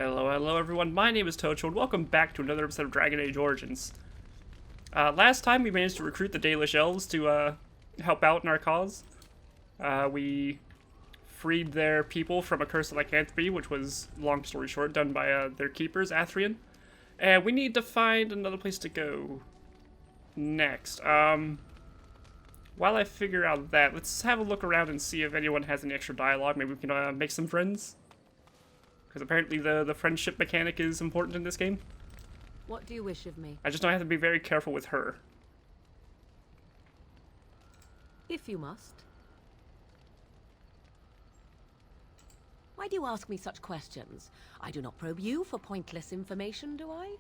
Hello everyone, my name is Tocho, and welcome back to another episode of Dragon Age Origins. Last time we managed to recruit the Dalish Elves to help out in our cause. We freed their people from a curse of lycanthropy, which was, long story short, done by their keepers, Athrian. And we need to find another place to go next. While I figure out that, let's have a look around and see if anyone has any extra dialogue. Maybe we can make some friends. Because apparently the friendship mechanic is important in this game. What do you wish of me? I just know I have to be very careful with her. If you must. Why do you ask me such questions? I do not probe you for pointless information, do I?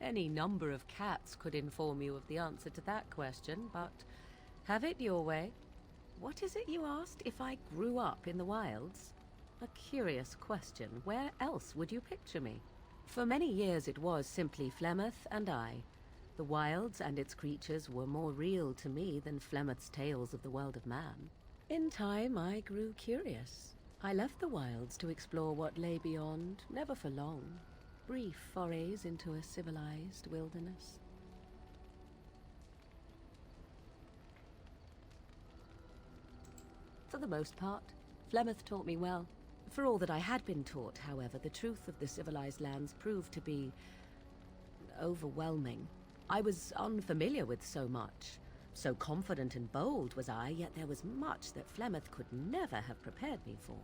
Any number of cats could inform you of the answer to that question, but have it your way. What is it you asked if I grew up in the wilds? A curious question. Where else would you picture me? For many years it was simply Flemeth and I. The wilds and its creatures were more real to me than Flemeth's tales of the world of man. In time I grew curious. I left the wilds to explore what lay beyond, never for long. Brief forays into a civilized wilderness. For the most part, Flemeth taught me well. For all that I had been taught, however, the truth of the civilized lands proved to be overwhelming. I was unfamiliar with so much. So confident and bold was I, yet there was much that Flemeth could never have prepared me for.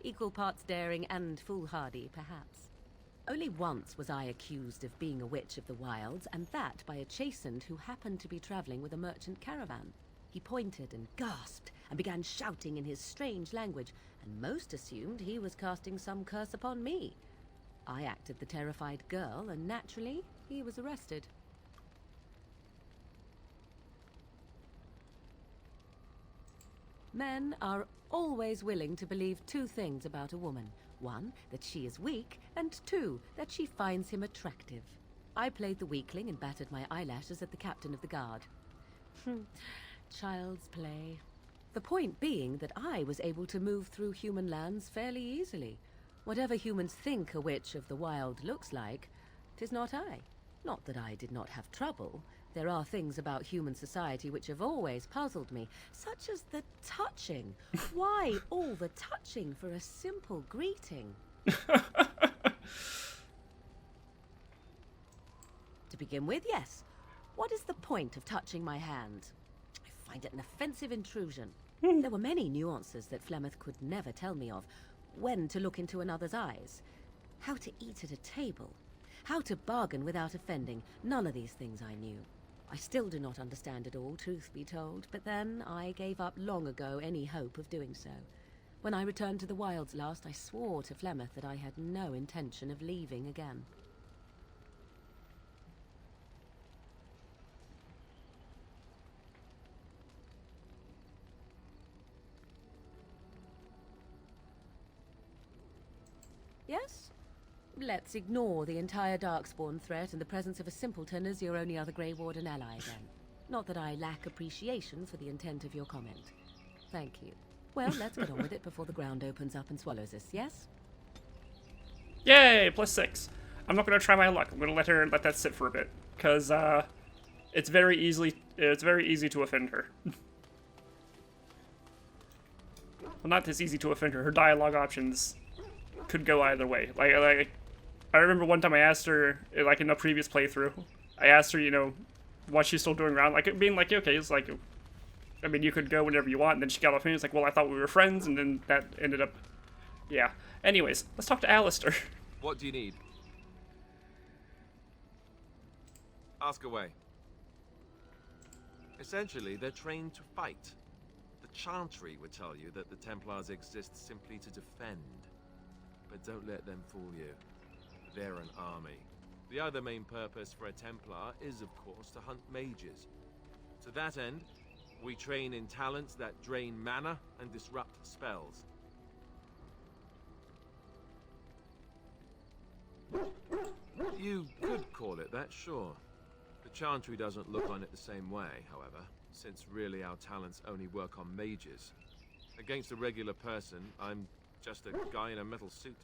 Equal parts daring and foolhardy, perhaps. Only once was I accused of being a witch of the wilds, and that by a chastened who happened to be traveling with a merchant caravan. He pointed and gasped, and began shouting in his strange language, and most assumed he was casting some curse upon me. I acted the terrified girl, and naturally, he was arrested. Men are always willing to believe two things about a woman. One, that she is weak, and two, that she finds him attractive. I played the weakling and battered my eyelashes at the captain of the guard. Child's play. The point being that I was able to move through human lands fairly easily. Whatever humans think a witch of the wild looks like, 'tis not I. Not that I did not have trouble. There are things about human society which have always puzzled me, such as the touching. Why all the touching for a simple greeting? To begin with, yes. What is the point of touching my hand? I find it an offensive intrusion. There were many nuances that Flemeth could never tell me of. When to look into another's eyes. How to eat at a table. How to bargain without offending. None of these things I knew. I still do not understand it all, truth be told, but then I gave up long ago any hope of doing so. When I returned to the wilds last, I swore to Flemeth that I had no intention of leaving again. Yes? Let's ignore the entire Darkspawn threat and the presence of a simpleton as your only other Grey Warden ally, then. Not that I lack appreciation for the intent of your comment. Thank you. Well, let's get on with it before the ground opens up and swallows us, yes? Yay, +6. I'm not gonna try my luck. I'm gonna let that sit for a bit, cause it's very easy to offend her. Well, not as easy to offend her. Her dialogue options could go either way. Like I remember one time I asked her, like in a previous playthrough, I asked her, you know, what she's still doing around, like it being like, okay, it's like, I mean, you could go whenever you want, and then she got off me, it's like, well, I thought we were friends, and then that ended up, yeah. Anyways, let's talk to Alistair. What do you need? Ask away. Essentially, they're trained to fight. The Chantry would tell you that the Templars exist simply to defend. But don't let them fool you. They're an army. The other main purpose for a Templar is, of course, to hunt mages. To that end, we train in talents that drain mana and disrupt spells. You could call it that, sure. The Chantry doesn't look on it the same way, however, since really our talents only work on mages. Against a regular person, I'm just a guy in a metal suit.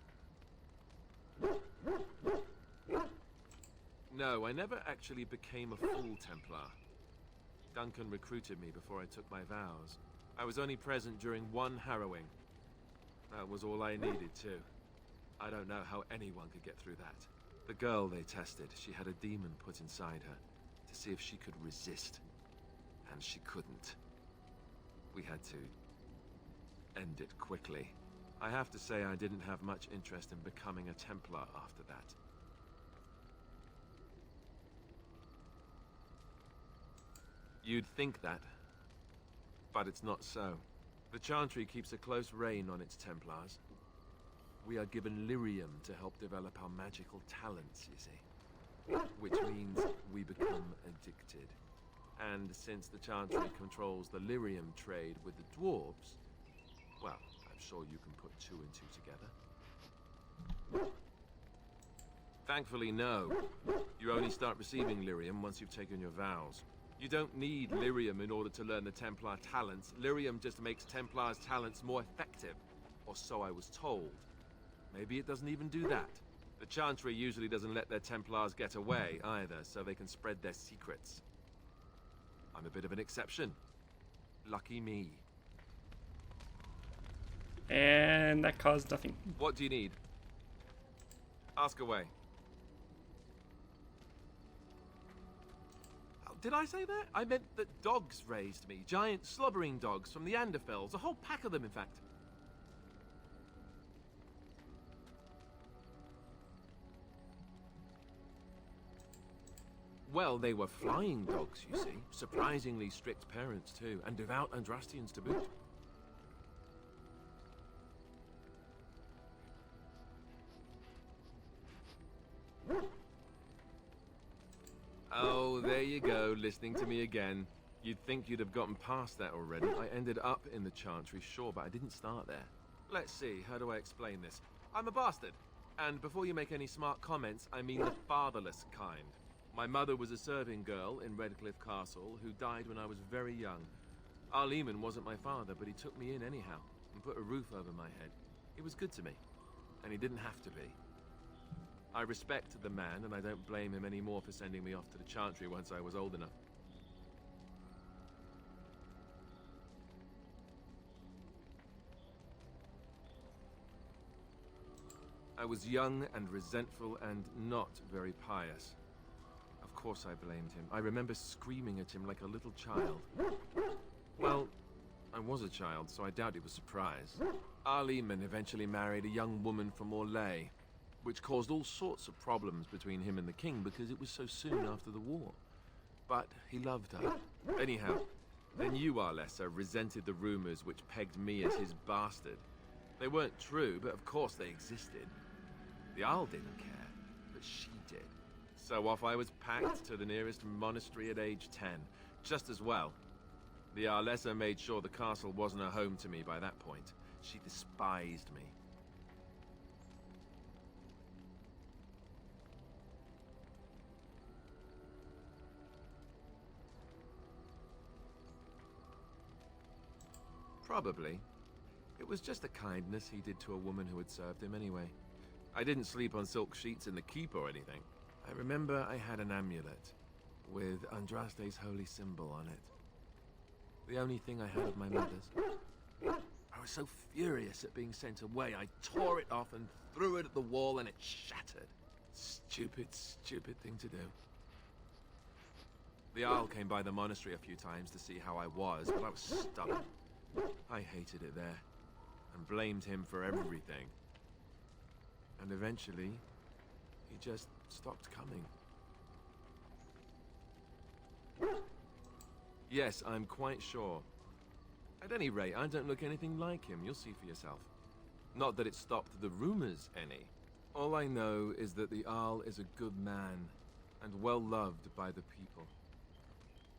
No, I never actually became a full Templar. Duncan recruited me before I took my vows. I was only present during one harrowing. That was all I needed, too. I don't know how anyone could get through that. The girl they tested, she had a demon put inside her to see if she could resist. And she couldn't. We had to end it quickly. I have to say I didn't have much interest in becoming a Templar after that. You'd think that, but it's not so. The Chantry keeps a close rein on its Templars. We are given lyrium to help develop our magical talents, you see. Which means we become addicted. And since the Chantry controls the lyrium trade with the dwarves, well, I'm sure you can put two and two together. Thankfully, no. You only start receiving lyrium once you've taken your vows. You don't need lyrium in order to learn the Templar talents. Lyrium just makes Templars' talents more effective. Or so I was told. Maybe it doesn't even do that. The Chantry usually doesn't let their Templars get away either, so they can spread their secrets. I'm a bit of an exception. Lucky me. And that caused nothing. What do you need? Ask away. Oh, did I say that? I meant that dogs raised me. Giant slobbering dogs from the Anderfells. A whole pack of them, in fact. Well, they were flying dogs, you see. Surprisingly strict parents, too. And devout Andrastians to boot. Oh, there you go, listening to me again. You'd think you'd have gotten past that already. I ended up in the Chantry, sure, but I didn't start there. Let's see, how do I explain this? I'm a bastard. And before you make any smart comments, I mean the fatherless kind. My mother was a serving girl in Redcliffe Castle who died when I was very young. Arleman wasn't my father, but he took me in anyhow and put a roof over my head. He was good to me, and he didn't have to be. I respect the man, and I don't blame him anymore for sending me off to the Chantry once I was old enough. I was young and resentful and not very pious. Of course I blamed him. I remember screaming at him like a little child. Well, I was a child, so I doubt he was surprised. Arleman eventually married a young woman from Orlais, which caused all sorts of problems between him and the king because it was so soon after the war. But he loved her. Anyhow, then you, Arlessa, resented the rumors which pegged me as his bastard. They weren't true, but of course they existed. The Arl didn't care, but she did. So off I was packed to the nearest monastery at age 10. Just as well. The Arlessa made sure the castle wasn't a home to me by that point. She despised me. Probably. It was just a kindness he did to a woman who had served him anyway. I didn't sleep on silk sheets in the keep or anything. I remember I had an amulet with Andraste's holy symbol on it. The only thing I had of my mother's. I was so furious at being sent away, I tore it off and threw it at the wall and it shattered. Stupid, stupid thing to do. The Arl came by the monastery a few times to see how I was, but I was stubborn. I hated it there, and blamed him for everything. And eventually, he just stopped coming. Yes, I'm quite sure. At any rate, I don't look anything like him, you'll see for yourself. Not that it stopped the rumors any. All I know is that the Arl is a good man, and well loved by the people.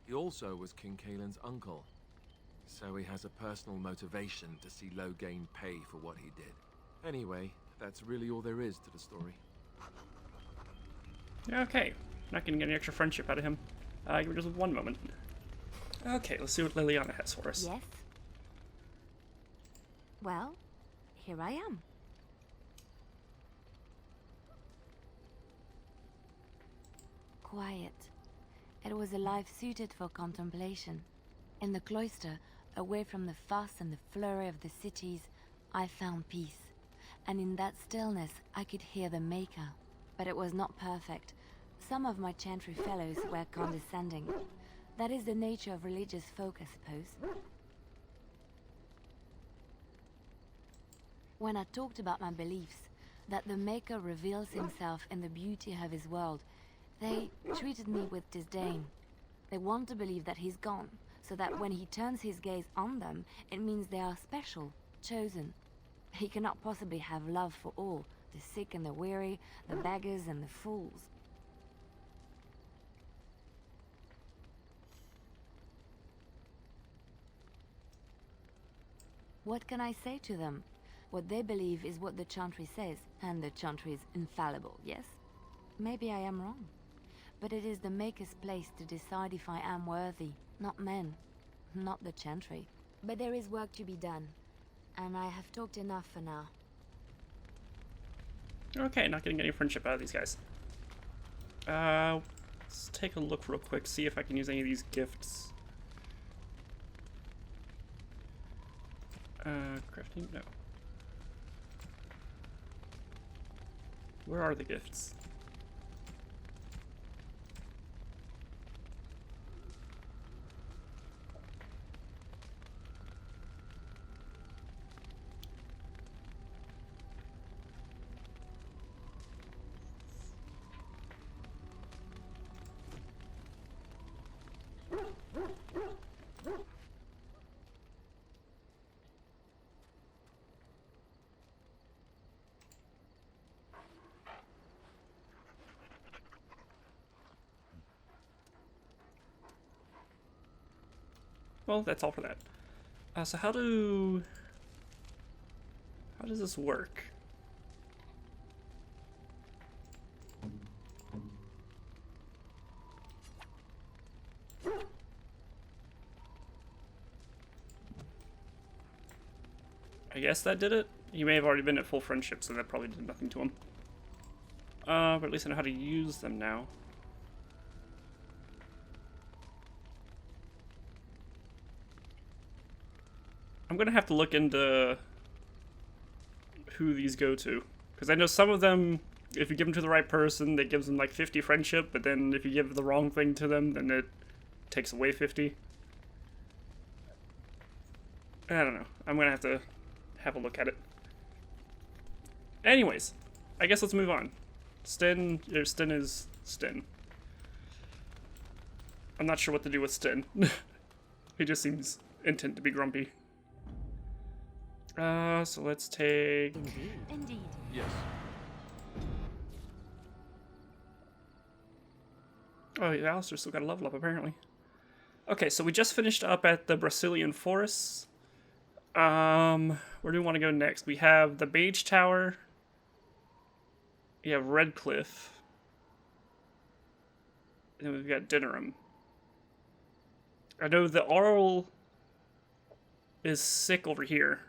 He also was King Caelan's uncle. So he has a personal motivation to see Loghain pay for what he did. Anyway, that's really all there is to the story. Okay, not gonna get any extra friendship out of him. Give me just one moment. Okay, let's see what Liliana has for us. Yes? Well, here I am. Quiet. It was a life suited for contemplation. In the cloister, away from the fuss and the flurry of the cities, I found peace. And in that stillness, I could hear the Maker. But it was not perfect. Some of my chantry fellows were condescending. That is the nature of religious folk, I suppose. When I talked about my beliefs, that the Maker reveals himself in the beauty of his world, they treated me with disdain. They want to believe that he's gone, so that when he turns his gaze on them, it means they are special, chosen. He cannot possibly have love for all, the sick and the weary, the beggars and the fools. What can I say to them? What they believe is what the chantry says, and the chantry is infallible, yes? Maybe I am wrong. But it is the Maker's place to decide if I am worthy, not men, not the chantry. But there is work to be done, and I have talked enough for now. Okay, not getting any friendship out of these guys. Let's take a look real quick, see if I can use any of these gifts. Crafting? No. Where are the gifts? Well, that's all for that. So how does this work? I guess that did it. He may have already been at full friendship, so that probably did nothing to him. But at least I know how to use them now. I'm gonna have to look into who these go to, because I know some of them, if you give them to the right person, that gives them like 50 friendship, but then if you give the wrong thing to them, then it takes away 50. I don't know. I'm gonna have a look at it. Anyways, I guess let's move on. Sten is Sten. I'm not sure what to do with Sten. He just seems intent to be grumpy. So let's take... Indeed. Yes. Oh, yeah, Alistair's still got a level up, apparently. Okay, so we just finished up at the Brazilian Forests. Where do we want to go next? We have the Mage Tower. We have Redcliffe. And then we've got Dinnerum. I know the Arl is sick over here.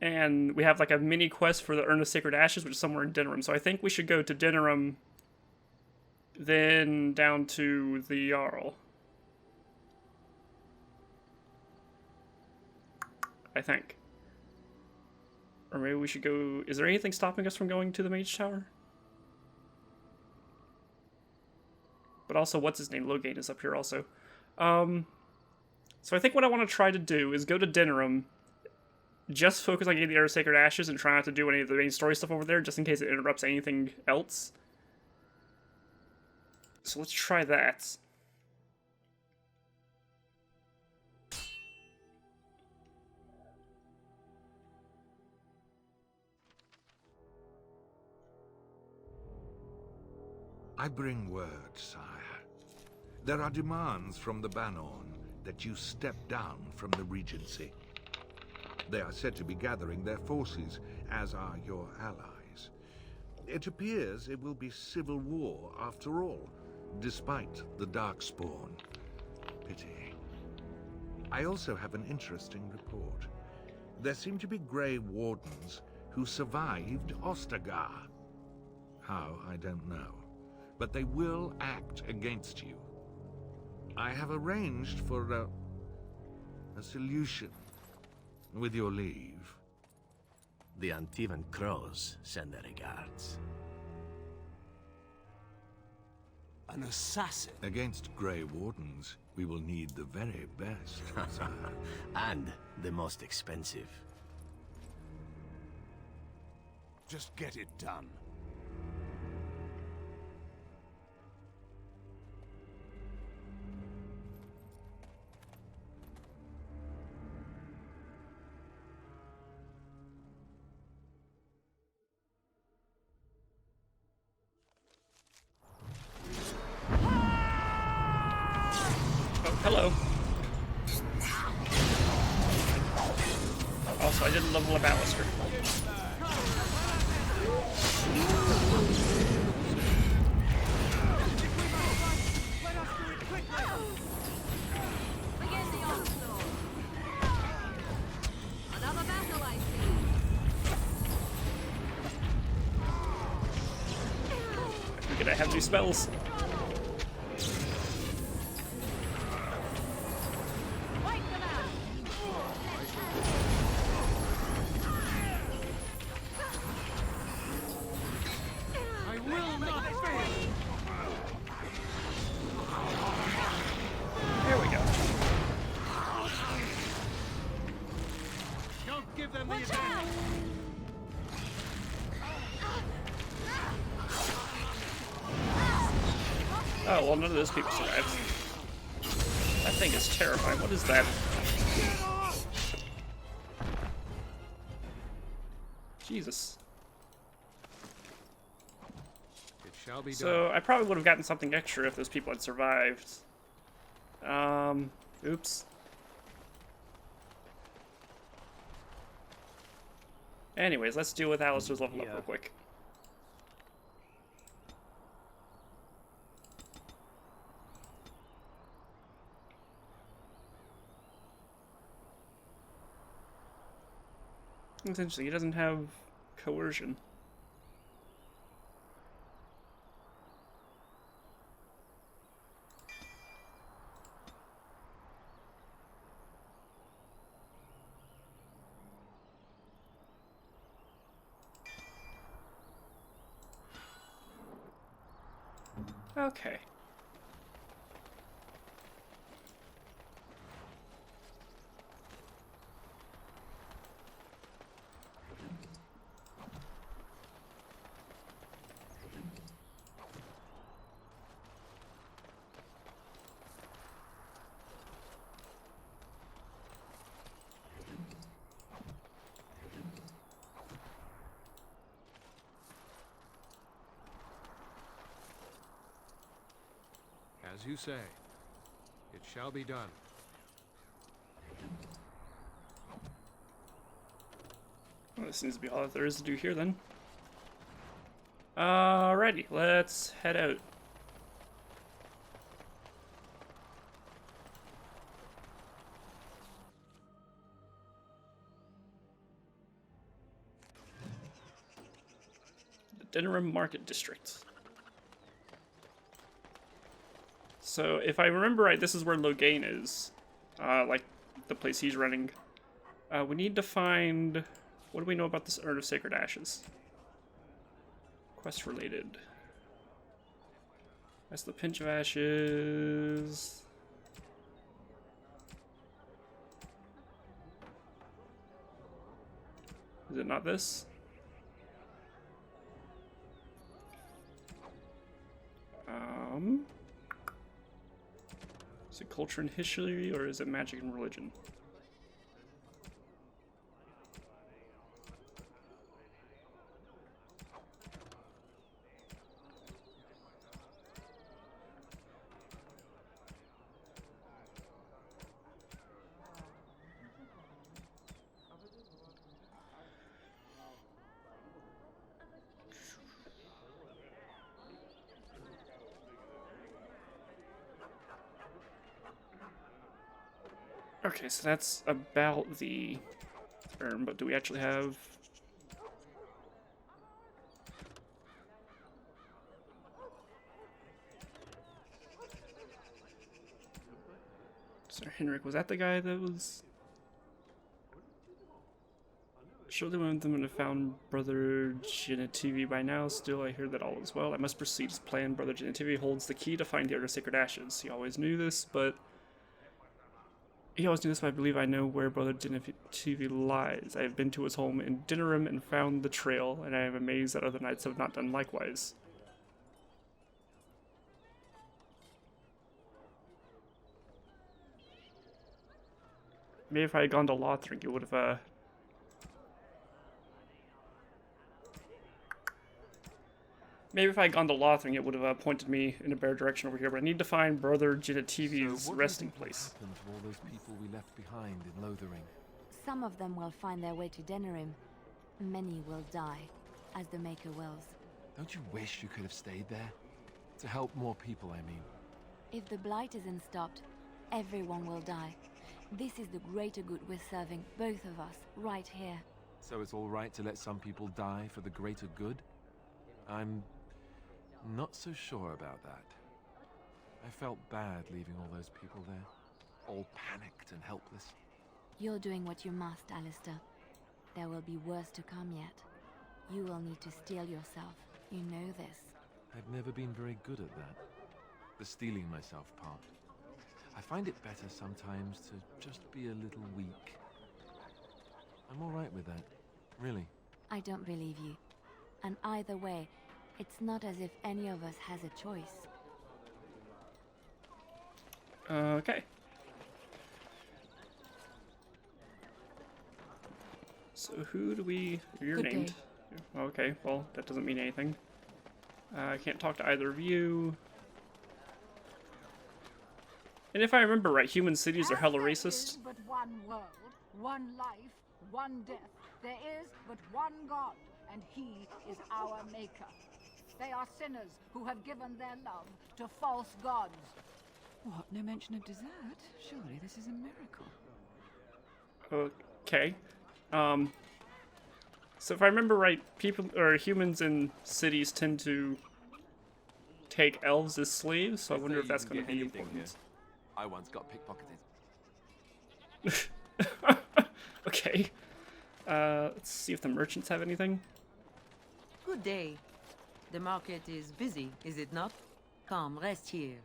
And we have like a mini quest for the Urn of Sacred Ashes, which is somewhere in Dinnerum. So I think we should go to Dinnerum, then down to the Jarl. I think. Or maybe we should go... Is there anything stopping us from going to the Mage Tower? But also, what's his name? Loghain is up here also. So I think what I want to try to do is go to Dinnerum, just focus on getting the Urn of Sacred Ashes and try not to do any of the main story stuff over there, just in case it interrupts anything else. So let's try that. I bring word, sire. There are demands from the Banorn that you step down from the Regency. They are said to be gathering their forces, as are your allies. It appears it will be civil war after all, despite the Darkspawn. Pity. I also have an interesting report. There seem to be Grey Wardens who survived Ostagar. How, I don't know. But they will act against you. I have arranged for a solution, with your leave. The Antivan Crows send their regards. An assassin? Against Grey Wardens, we will need the very best, sire. And the most expensive. Just get it done. Oh, hello. Also, I didn't level up Alistair. Begin the onslaught. Another battle, I see. We're gonna have new spells. Wipe them out. I will not fail! There we go. Don't give them the advantage! Oh, well, none of those people survived. That thing is terrifying. What is that? Jesus. It shall be done. So, I probably would have gotten something extra if those people had survived. Oops. Anyways, let's deal with Alistair's level up real quick. It's interesting, he doesn't have coercion. Okay. As you say, it shall be done. Well, this seems to be all that there is to do here then. Alrighty, let's head out. The Denerim Market District. So, if I remember right, this is where Loghain is. Like, the place he's running. We need to find... What do we know about this Urn of Sacred Ashes? Quest related. That's the Pinch of Ashes. Is it not this? Is it culture and history, or is it magic and religion? Okay, so that's about the urn, but do we actually have... Sir Henrik, was that the guy that was... Surely one of them would have found Brother Genetivi by now. Still, I hear that all is well. I must proceed as planned. Brother Genetivi holds the key to find the Urn of Sacred Ashes. He always knew this, but... I believe I know where Brother Genetivi lies. I have been to his home in Dinnerim and found the trail, and I am amazed that other knights have not done likewise. Maybe if I had gone to Lothring, it would have, Maybe if I had gone to Lothring, it would have pointed me in a better direction over here, but I need to find Brother Genetivi's resting place. What happened to all those people we left behind in Lothering? Some of them will find their way to Denerim. Many will die, as the Maker wills. Don't you wish you could have stayed there? To help more people, I mean. If the Blight isn't stopped, everyone will die. This is the greater good we're serving, both of us, right here. So it's all right to let some people die for the greater good? I'm not so sure about that. I felt bad leaving all those people there, all panicked and helpless. You're doing what you must, Alistair. There will be worse to come yet. You will need to steel yourself. You know this. I've never been very good at that. The steeling myself part. I find it better sometimes to just be a little weak. I'm all right with that, really. I don't believe you. And either way, it's not as if any of us has a choice. Okay. So who do we... You're Good named. day. Okay, well, that doesn't mean anything. I can't talk to either of you. And if I remember right, human cities are hella racist. There is but one world, one life, one death. There is but one God, and he is our maker. They are sinners who have given their love to false gods. What? No mention of dessert? Surely this is a miracle. Okay. So if I remember right, people or humans in cities tend to take elves as slaves, so I wonder if that's going to be important. I once got pickpocketed. Okay. Let's see if the merchants have anything. Good day. The market is busy, is it not? Come, rest here.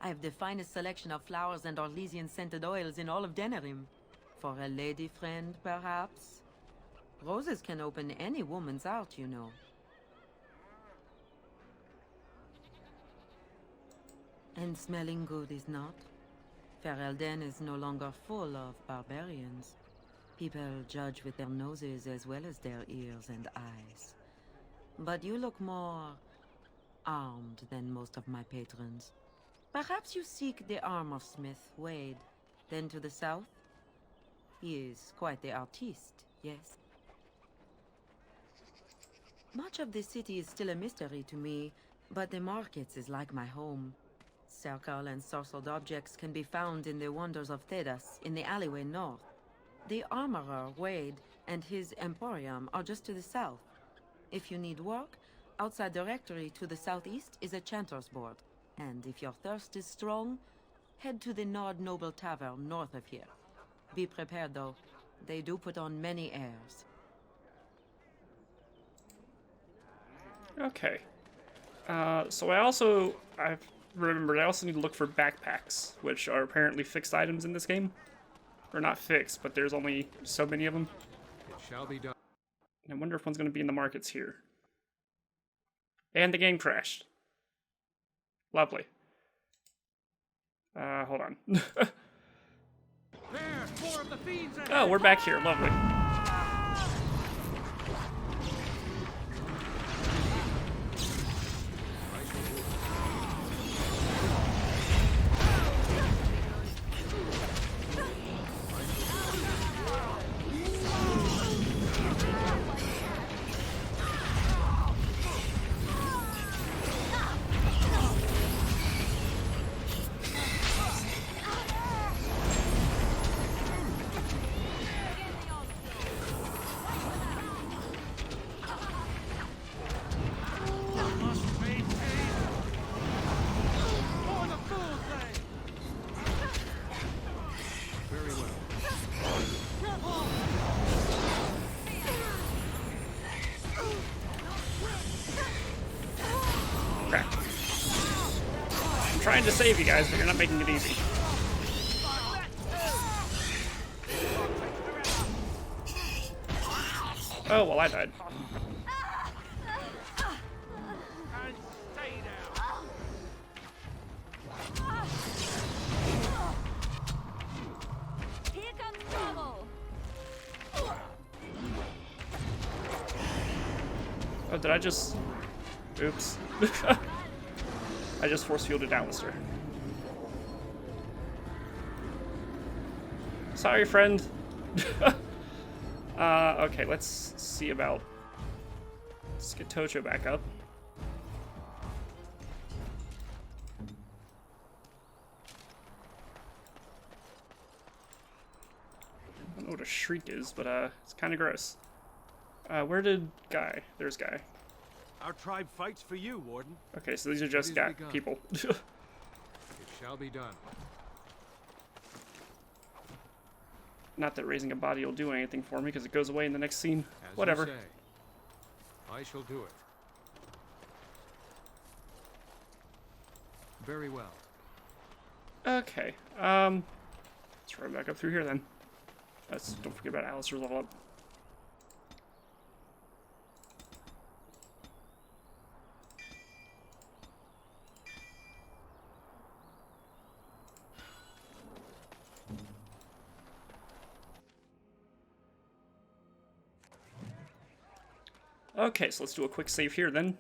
I have the finest selection of flowers and Orlesian-scented oils in all of Denerim. For a lady friend, perhaps? Roses can open any woman's heart, you know. And smelling good, is not? Ferelden is no longer full of barbarians. People judge with their noses as well as their ears and eyes. But you look more armed than most of my patrons. Perhaps you seek the armor smith, Wade. Then to the south? He is quite the artiste, yes. Much of the city is still a mystery to me, but the markets is like my home. Circle and sorcered objects can be found in the wonders of Thedas, in the alleyway north. The armorer, Wade, and his emporium are just to the south. If you need work, outside the rectory to the southeast is a chanter's board. And if your thirst is strong, head to the Nord Noble Tavern north of here. Be prepared, though. They do put on many airs. Okay. So I've remembered I also need to look for backpacks, which are apparently fixed items in this game. Or not fixed, but there's only so many of them. It shall be done. I wonder if one's going to be in the markets here. And the game crashed. Lovely. Hold on. There, more of the fiends ahead. Oh, we're back here. Lovely. trying to save you guys, but you're not making it easy. Oh, well, I died. Here comes trouble. Oh, did I just... Oops. I just force fielded Alistair. Sorry, friend. Okay, let's see about... Let's get Tocho back up. I don't know what a shriek is, but it's kind of gross. Where did Guy? There's Guy. Our tribe fights for you, Warden. Okay, so these are just It is Guy people. It shall be done. Not that raising a body will do anything for me, because it goes away in the next scene. As Whatever. you say. I shall do it. Very well. Okay, let's run back up through here then. Don't forget about Alistair's level up. Okay, so let's do a quick save here then.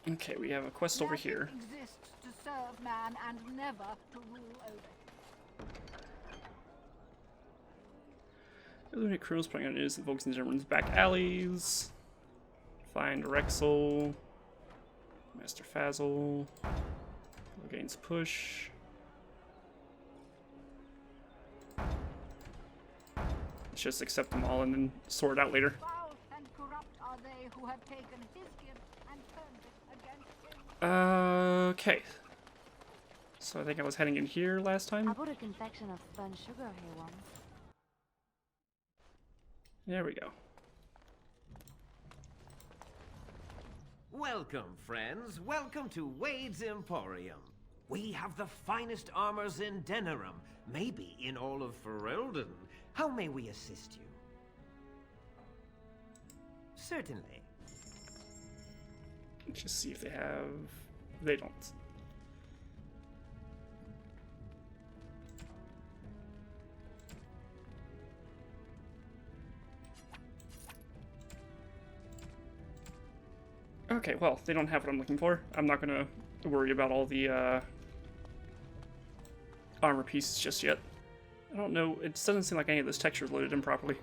Okay, we have a quest over here. Magic exists to serve man and never to rule over. Illuminate criminals playing on innocent folks in German's back alleys. Find Rexel. Master Fazzle. Gains push. Let's just accept them all and then sort it out later. Foul and corrupt are they who have taken his gift and turned it against him. Okay. So I think I was heading in here last time. I bought a confection of spun sugar here once. There we go. Welcome, friends. Welcome to Wade's Emporium. We have the finest armors in Denerim, maybe in all of Ferelden. How may we assist you? Certainly. Let's just see if they have... They don't. Okay, well, they don't have what I'm looking for. I'm not gonna worry about all the armor pieces just yet. I don't know, it doesn't seem like any of this texture is loaded in properly.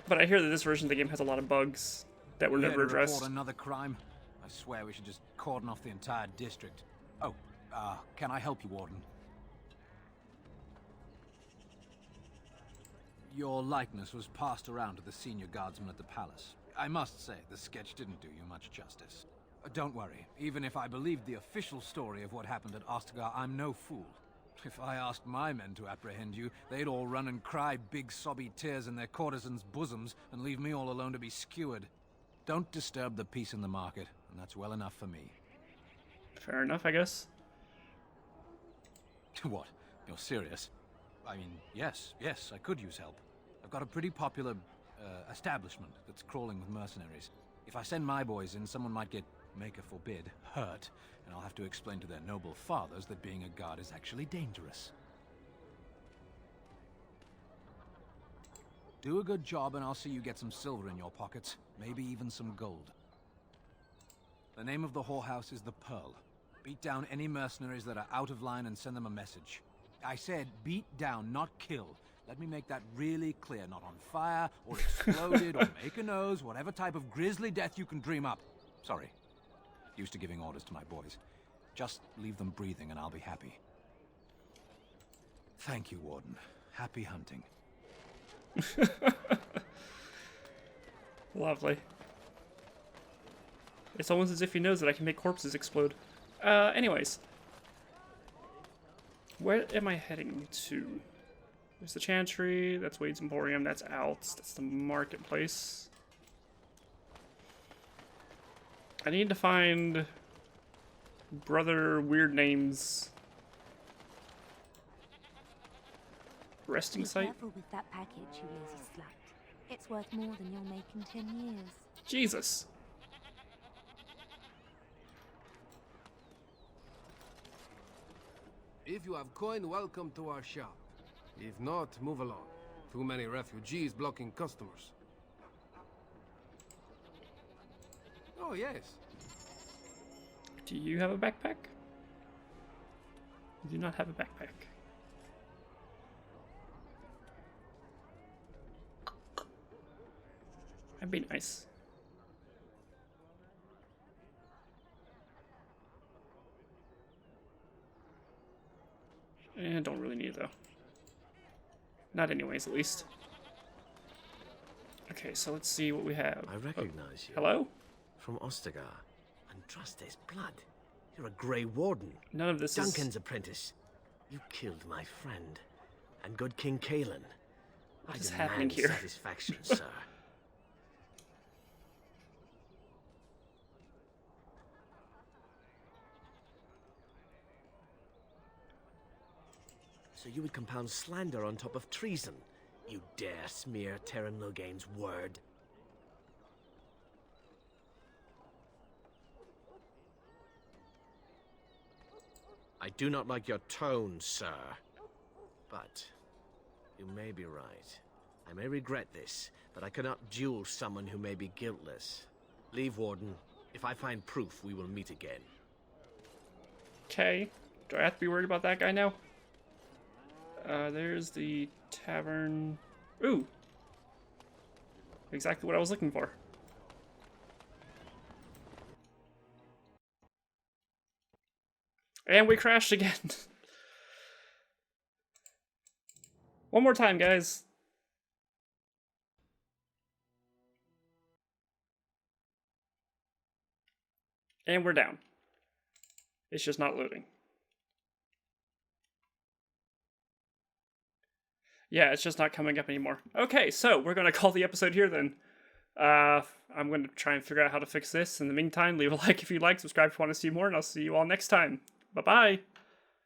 But I hear that this version of the game has a lot of bugs that were never addressed. Report another crime? I swear we should just cordon off the entire district. Oh, can I help you, Warden? Your likeness was passed around to the senior guardsman at the palace. I must say, the sketch didn't do you much justice. Don't worry, even if I believed the official story of what happened at Ostagar, I'm no fool. If I asked my men to apprehend you, they'd all run and cry big sobby tears in their courtesans' bosoms and leave me all alone to be skewered. Don't disturb the peace in the market, and that's well enough for me. Fair enough, I guess. What? You're serious? I mean, yes, I could use help. I've got a pretty popular, establishment that's crawling with mercenaries. If I send my boys in, someone might get, Maker forbid, hurt, and I'll have to explain to their noble fathers that being a guard is actually dangerous. Do a good job and I'll see you get some silver in your pockets, maybe even some gold. The name of the whorehouse is the Pearl. Beat down any mercenaries that are out of line and send them a message. I said beat down, not kill. Let me make that really clear. Not on fire, or exploded, or make a nose, whatever type of grisly death you can dream up. Sorry. Used to giving orders to my boys. Just leave them breathing and I'll be happy. Thank you, Warden. Happy hunting. Lovely. It's almost as if he knows that I can make corpses explode. Anyways. Where am I heading to? There's the Chantry. That's Wade's Emporium. That's out. That's the marketplace. I need to find Brother Weird Name's resting Be site. careful with that package, you lazy slut. It's worth more than you'll make in 10 years. Jesus. If you have coin, welcome to our shop. If not, move along. Too many refugees blocking customers. Oh, yes. Do you have a backpack? You do not have a backpack. That'd be nice. Don't really need it though. Not anyways, at least. Okay, so let's see what we have. I recognize you. Hello? From Ostagar. Andraste's blood. You're a Grey Warden. None of this Duncan's is... apprentice. You killed my friend. And good King Kalen. What I is demand happening here? satisfaction, sir. So you would compound slander on top of treason? You dare smear Terran Loghain's word? I do not like your tone, sir. But you may be right. I may regret this, but I cannot duel someone who may be guiltless. Leave, Warden. If I find proof, we will meet again. Okay. Do I have to be worried about that guy now? There's the tavern. Ooh! Exactly what I was looking for. And we crashed again. One more time, guys. And we're down. It's just not loading. Yeah, it's just not coming up anymore. Okay, so we're going to call the episode here then. I'm going to try and figure out how to fix this. In the meantime, leave a like if you like, subscribe if you want to see more, and I'll see you all next time. Bye-bye!